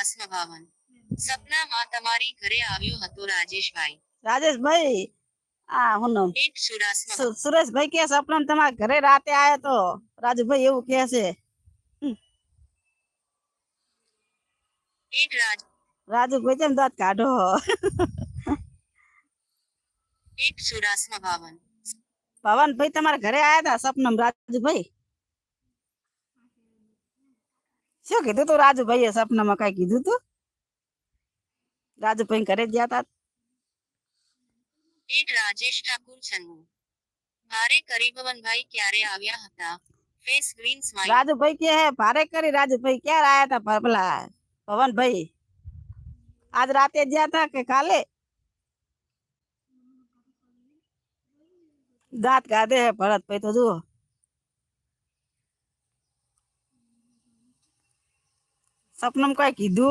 54 સપનામાં તમારી ઘરે આવ્યો હતો રાજેશભાઈ. રાજેશભાઈ આ હું નામ 184 સુરેશભાઈ કે સપનામાં તમારા ઘરે રાતે આયો તો રાજુભાઈ એવું કહે છે. એક રાજુભાઈ કેમ દાંત કાઢો 184 પવનભાઈ તમારા ઘરે આયા હતા સપનામાં રાજુભાઈ શું કીધું તું રાજુભાઈએ સપનામાં કઈ કીધું તું રાજુભાઈ ઘરે જ ગયા હતા એક રાજેશ ઠાકુર છન્નું ભારે કરી પવનભાઈ ક્યારે આવ્યા હતા? Face green smile. રાજુભાઈ કે હે ભારે કરી રાજુભાઈ ક્યારે આયા હતા પેલા પવનભાઈ આજ રાતે ગયા હતા કે કાલે દાંત કાઢે હે ભરતભાઈ તો જુઓ સપનામાં કઈ કીધું